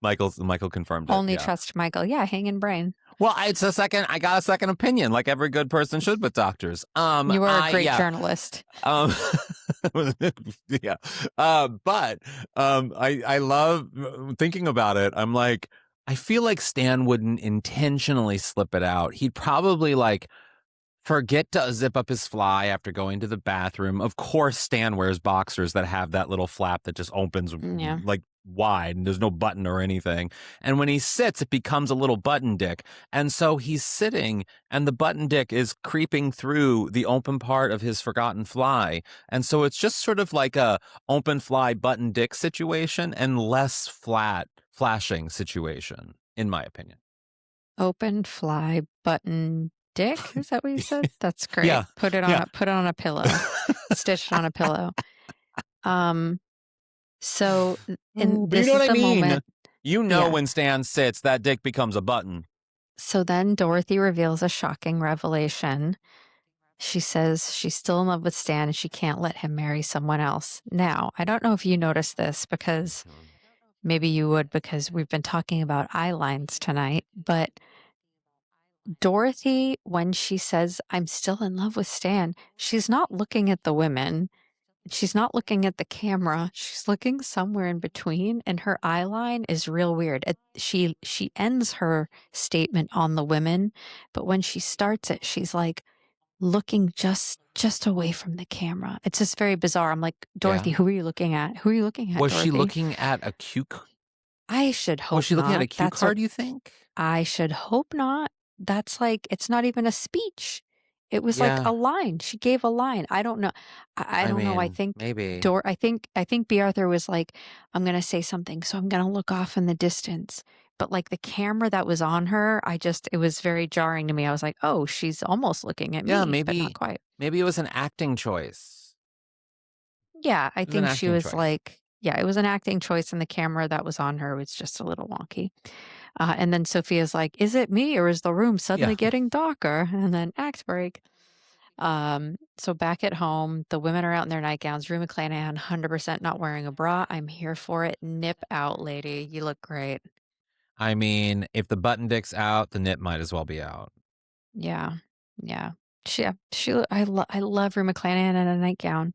Michael confirmed it. Only trust Michael. Yeah, hanging brain. Well, I got a second opinion, like every good person should with doctors. You are a great journalist. Yeah. But I love thinking about it. I'm like, I feel like Stan wouldn't intentionally slip it out. He'd probably like forget to zip up his fly after going to the bathroom. Of course, Stan wears boxers that have that little flap that just opens like wide and there's no button or anything. And when he sits, it becomes a little button dick. And so he's sitting and the button dick is creeping through the open part of his forgotten fly. And so it's just sort of like a open fly button dick situation and less flat flashing situation, in my opinion. Open fly button dick. Is that what you said? That's great. Yeah. Put it on a pillow. Stitched on a pillow. So this you know is what I the mean? moment. Yeah. When Stan sits, that dick becomes a button. So then Dorothy reveals a shocking revelation. She says she's still in love with Stan and she can't let him marry someone else. Now, I don't know if you noticed this because maybe you would because we've been talking about eye lines tonight, but Dorothy, when she says, I'm still in love with Stan, she's not looking at the women. She's not looking at the camera. She's looking somewhere in between, and her eye line is real weird. She ends her statement on the women, but when she starts it, she's like looking just away from the camera. It's just very bizarre. I'm like, Dorothy, who are you looking at? Who are you looking at, Was Dorothy? she looking at a cue? I should hope not. Was she looking at a cue card, you think? I should hope not. That's like, it's not even a speech. It was like a line. She gave a line. I don't know. I don't know. I think maybe. I think B. Arthur was like, I'm gonna say something, so I'm gonna look off in the distance. But like the camera that was on her, it was very jarring to me. I was like, oh, she's almost looking at me, but not quite. Maybe it was an acting choice. Yeah, I think she was like, yeah, it was an acting choice, and the camera that was on her was just a little wonky. And then Sophia's like, is it me or is the room suddenly getting darker? And then act break. So back at home, the women are out in their nightgowns. Rue McClanahan, 100% not wearing a bra. I'm here for it. Nip out, lady. You look great. I mean, if the button dick's out, the nip might as well be out. Yeah. Yeah. I love Rue McClanahan in a nightgown.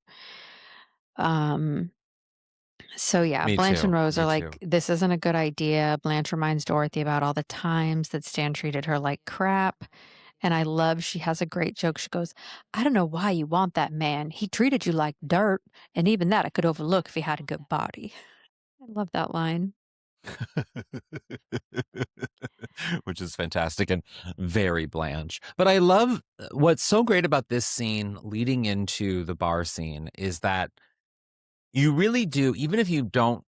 So yeah, Me Blanche too. and Rose Me are like, too. this isn't a good idea. Blanche reminds Dorothy about all the times that Stan treated her like crap. And I love, she has a great joke. She goes, I don't know why you want that man. He treated you like dirt. And even that I could overlook if he had a good body. I love that line. Which is fantastic and very Blanche. But I love what's so great about this scene leading into the bar scene is that you really do, even if you don't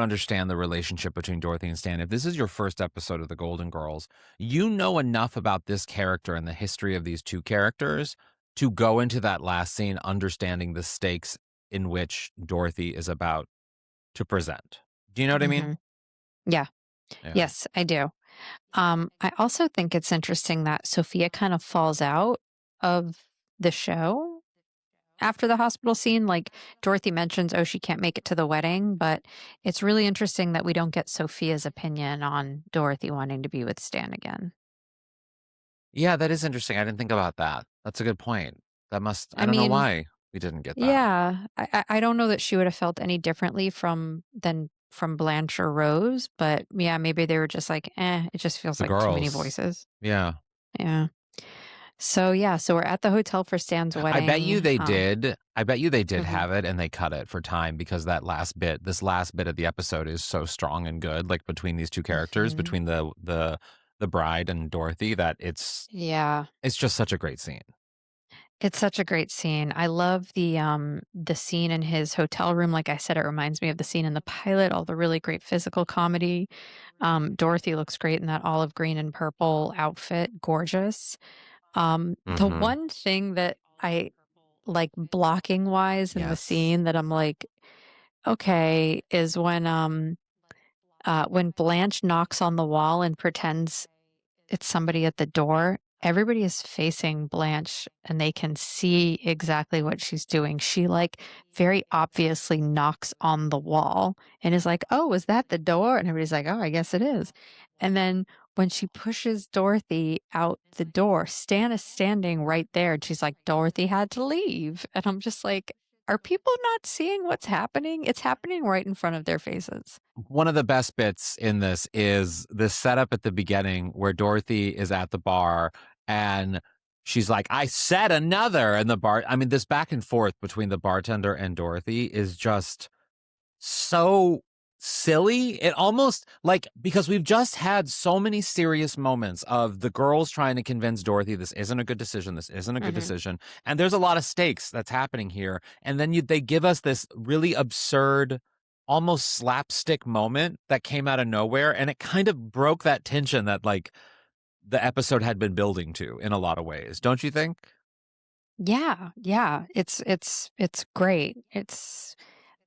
understand the relationship between Dorothy and Stan, if this is your first episode of The Golden Girls, you know enough about this character and the history of these two characters to go into that last scene understanding the stakes in which Dorothy is about to present. Do you know what I mean? Yeah. Yes, I do. I also think it's interesting that Sophia kind of falls out of the show after the hospital scene. Like Dorothy mentions, oh, she can't make it to the wedding, but it's really interesting that we don't get Sophia's opinion on Dorothy wanting to be with Stan again. Yeah, that is interesting. I didn't think about that. That's a good point. I don't know why we didn't get that. Yeah, I don't know that she would have felt any differently from Blanche or Rose, but yeah, maybe they were just like, it just feels like too many voices. Yeah. Yeah. So we're at the hotel for Stan's wedding. I bet you they did. I bet you they did have it and they cut it for time because this last bit of the episode is so strong and good, like between these two characters, between the bride and Dorothy, that it's just such a great scene. It's such a great scene. I love the scene in his hotel room. Like I said, it reminds me of the scene in the pilot, all the really great physical comedy. Dorothy looks great in that olive green and purple outfit. Gorgeous. The one thing that I like blocking wise in the scene that I'm like, okay, is when Blanche knocks on the wall and pretends it's somebody at the door. Everybody is facing Blanche and they can see exactly what she's doing. She like very obviously knocks on the wall and is like, oh, is that the door? And everybody's like, oh, I guess it is. And then when she pushes Dorothy out the door, Stan is standing right there. And she's like, Dorothy had to leave. And I'm just like, are people not seeing what's happening? It's happening right in front of their faces. One of the best bits in this is the setup at the beginning where Dorothy is at the bar and she's like, I said another. And this back and forth between the bartender and Dorothy is just so silly. It almost like, because we've just had so many serious moments of the girls trying to convince Dorothy this isn't a good decision, this isn't a good decision, and there's a lot of stakes that's happening here, and then they give us this really absurd, almost slapstick moment that came out of nowhere, and it kind of broke that tension that like the episode had been building to in a lot of ways, don't you think? Yeah, yeah. It's great. It's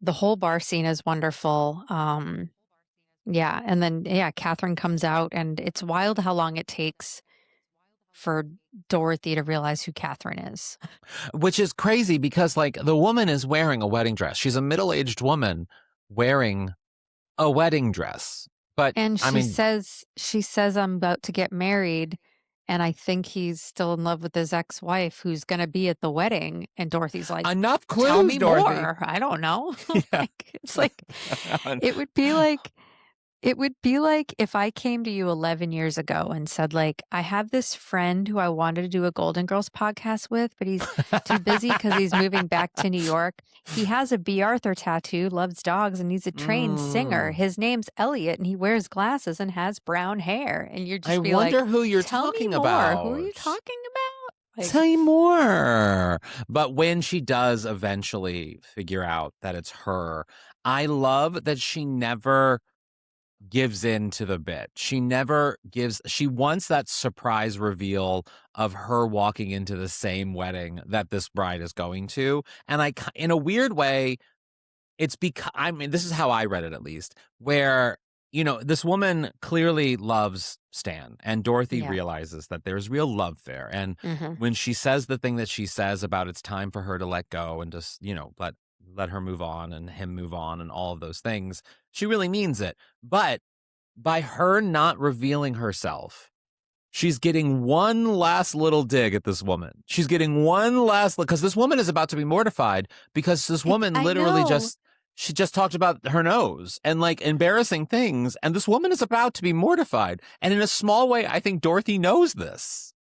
the whole bar scene is wonderful. Yeah, and then yeah, Catherine comes out, and it's wild how long it takes for Dorothy to realize who Catherine is. Which is crazy because like the woman is wearing a wedding dress. She's a middle-aged woman wearing a wedding dress. But And I mean, she says I'm about to get married, and I think he's still in love with his ex-wife who's going to be at the wedding. And Dorothy's like, enough tell clues, me Dorothy. more. I don't know. Yeah. It's like it would be like if I came to you 11 years ago and said, like, I have this friend who I wanted to do a Golden Girls podcast with, but he's too busy because he's moving back to New York. He has a B. Arthur tattoo, loves dogs, and he's a trained singer. His name's Elliot, and he wears glasses and has brown hair. And you're I just be wonder like, who you're tell me talking more. about. Who are you talking about? Like, Tell me more. But when she does eventually figure out that it's her, I love that she never gives in to the bit. She wants that surprise reveal of her walking into the same wedding that this bride is going to. And in a weird way, it's because, I mean, this is how I read it at least, where, you know, this woman clearly loves Stan, and Dorothy yeah. realizes that there's real love there. And Mm-hmm. when she says the thing that she says about it's time for her to let go and just, you know, let her move on and him move on and all of those things, she really means it. But by her not revealing herself, she's getting one last little dig at this woman. She's getting one last, because this woman is about to be mortified because this woman literally she just talked about her nose and like embarrassing things. And this woman is about to be mortified. And in a small way, I think Dorothy knows this.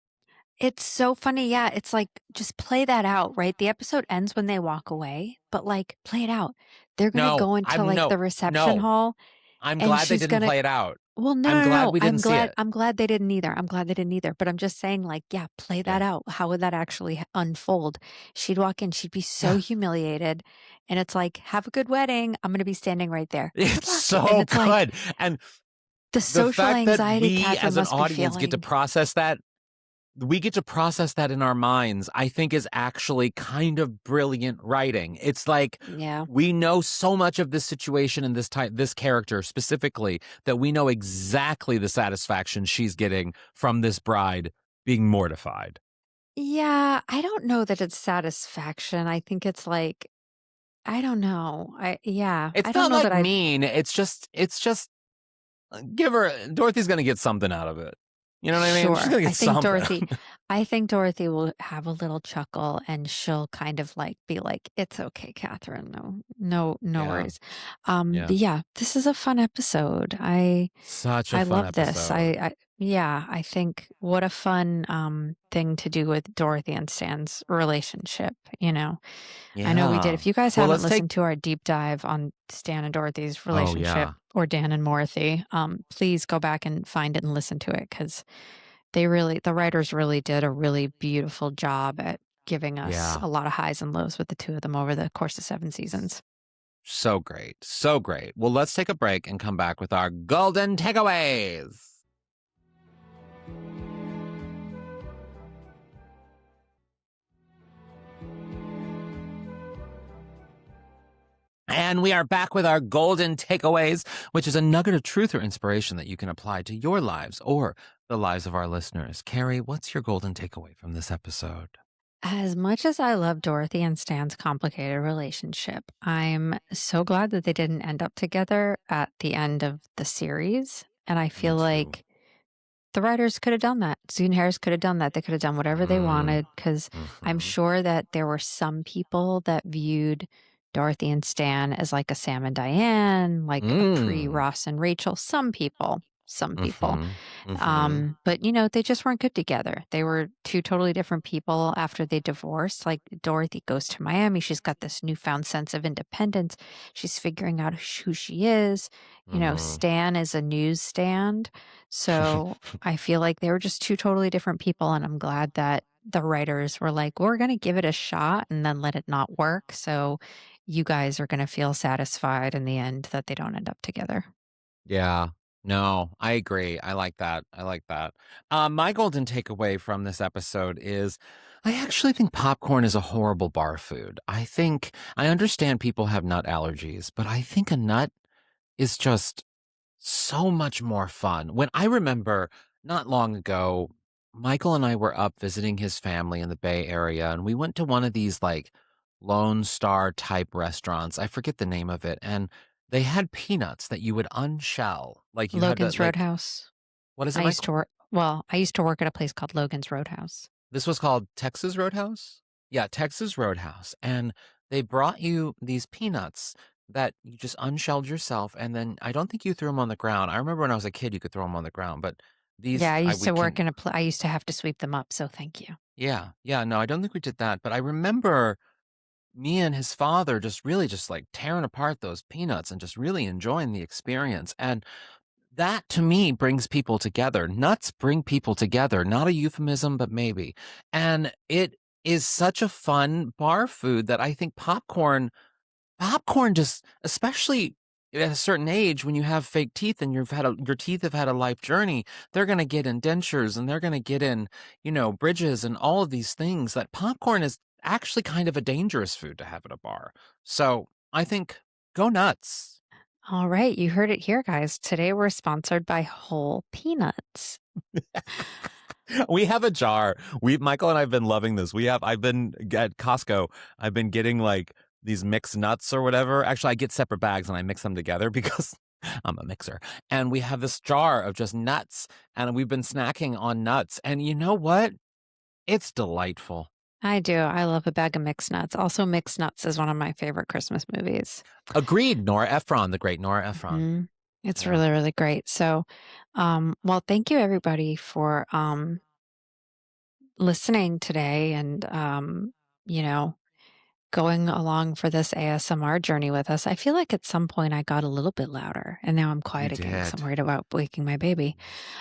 It's so funny. Yeah. It's like, just play that out, right? The episode ends when they walk away, but like, play it out. They're going to go into like the reception hall. I'm and glad they she's didn't gonna play it out. Well, no, I'm no, glad no. we didn't see it. I'm glad they didn't either. I'm glad they didn't either. But I'm just saying, like, yeah, play that out. How would that actually unfold? She'd walk in, she'd be so humiliated. And it's like, have a good wedding. I'm going to be standing right there. It's so and it's good. like, And the social fact that anxiety we Catherine as an must audience be get to feeling. process that, we get to process that in our minds, I think is actually kind of brilliant writing. It's like, Yeah. we know so much of this situation and this character specifically that we know exactly the satisfaction she's getting from this bride being mortified. Yeah, I don't know that it's satisfaction. I think it's like, I don't know. It's I don't not know like that I mean. It's just give her, Dorothy's going to get something out of it. You know what I mean? Sure. She's going to get something. I think Dorothy will have a little chuckle, and she'll kind of like be like, "It's okay, Catherine. No Yeah. worries." Yeah. But yeah, this is a fun episode. Such a I fun love this. episode. I think what a fun thing to do with Dorothy and Stan's relationship, you know. I know we did. If you guys haven't listened to our deep dive on Stan and Dorothy's relationship, or Dan and Dorothy, please go back and find it and listen to it, because the writers really did a really beautiful job at giving us a lot of highs and lows with the two of them over the course of 7 seasons. So great. So great. Well, let's take a break and come back with our golden takeaways. And we are back with our golden takeaways, which is a nugget of truth or inspiration that you can apply to your lives or the lives of our listeners. Kerri, what's your golden takeaway from this episode? As much as I love Dorothy and Stan's complicated relationship, I'm so glad that they didn't end up together at the end of the series. And I feel like the writers could have done that. Zune Harris could have done that. They could have done whatever they wanted, because I'm sure that there were some people that viewed Dorothy and Stan as like a Sam and Diane, like a pre-Ross and Rachel. Some people. some people. Mhm. Mhm. But they just weren't good together. They were two totally different people after they divorced. Like Dorothy goes to Miami. She's got this newfound sense of independence. She's figuring out who she is. Mhm. Stan is a newsstand. So I feel like they were just two totally different people. And I'm glad that the writers were like, we're going to give it a shot and then let it not work. So you guys are going to feel satisfied in the end that they don't end up together. Yeah. No, I agree. I like that. I like that. My golden takeaway from this episode is I actually think popcorn is a horrible bar food. I understand people have nut allergies, but I think a nut is just so much more fun. When I remember not long ago, Michael and I were up visiting his family in the Bay Area, and we went to one of these like Lone Star type restaurants. I forget the name of it. And they had peanuts that you would unshell. Like you had to Logan's like, Roadhouse. what is it, I used Michael? to work well, I used to work at a place called Logan's Roadhouse. This was called Texas Roadhouse? Yeah, Texas Roadhouse. And they brought you these peanuts that you just unshelled yourself. And then I don't think you threw them on the ground. I remember when I was a kid, you could throw them on the ground, but Yeah, I used we to work can, in I used to have to sweep them up, so thank you. yeah, yeah, no, I don't think we did that. But I remember me and his father just really just like tearing apart those peanuts and just really enjoying the experience. And that to me brings people together. Nuts bring people together, not a euphemism, but maybe. And it is such a fun bar food that I think popcorn just, especially at a certain age when you have fake teeth and your teeth have had a life journey, they're going to get in dentures and they're going to get in, bridges and all of these things that popcorn is actually kind of a dangerous food to have at a bar. So I think go nuts. All right, you heard it here, guys. Today we're sponsored by Whole Peanuts. We have a jar. Michael and I've been loving this. I've been at Costco. I've been getting like these mixed nuts or whatever. Actually, I get separate bags and I mix them together because I'm a mixer. And we have this jar of just nuts and we've been snacking on nuts. And you know what? It's delightful. I do. I love a bag of mixed nuts. Also, Mixed Nuts is one of my favorite Christmas movies. Agreed. Nora Ephron, the great Nora Ephron. It's Yeah. really, really great. So, well, thank you everybody for listening today and you know, going along for this ASMR journey with us. I feel like at some point I got a little bit louder and now I'm You quiet again because I'm did. worried about waking my baby.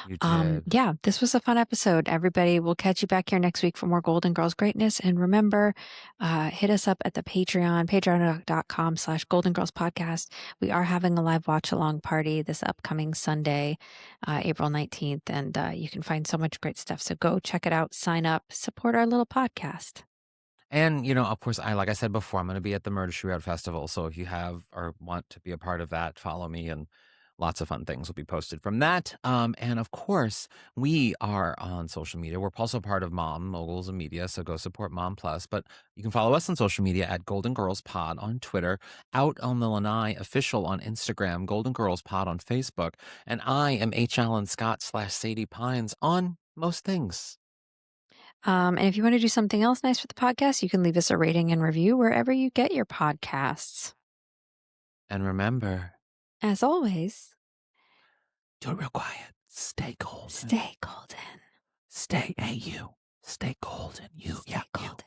You did. Yeah, this was a fun episode. Everybody, we'll catch you back here next week for more Golden Girls greatness. And remember, hit us up at the patreon.com/Golden Girls Podcast. We are having a live watch along party this upcoming Sunday, April 19th. And you can find so much great stuff. So go check it out, sign up, support our little podcast. And, of course, like I said before, I'm going to be at the Murder She Wrote Festival. So if you have or want to be a part of that, follow me and lots of fun things will be posted from that. And of course, we are on social media. We're also part of Mom Moguls and Media. So go support Mom Plus. But you can follow us on social media at Golden Girls Pod on Twitter, out on the Lanai official on Instagram, Golden Girls Pod on Facebook. And I am HAlanScott /Sadie Pines on most things. And if you want to do something else nice for the podcast, you can leave us a rating and review wherever you get your podcasts. And remember, As always, do it real quiet. Stay golden. stay golden. Stay, hey, you. Stay golden. Stay golden.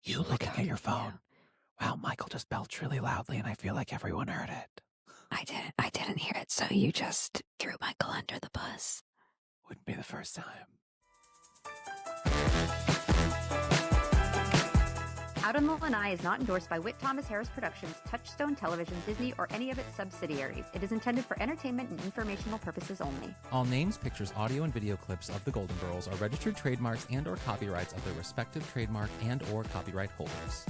You looking at your phone. Wow, Michael just belched really loudly and I feel like everyone heard it. I didn't hear it, so you just threw Michael under the bus. Wouldn't be the first time. Out on the Lanai is not endorsed by Whit Thomas Harris Productions, Touchstone Television, Disney, or any of its subsidiaries. It is intended for entertainment and informational purposes only. All names, pictures, audio, and video clips of the Golden Girls are registered trademarks and/or copyrights of their respective trademark and/or copyright holders.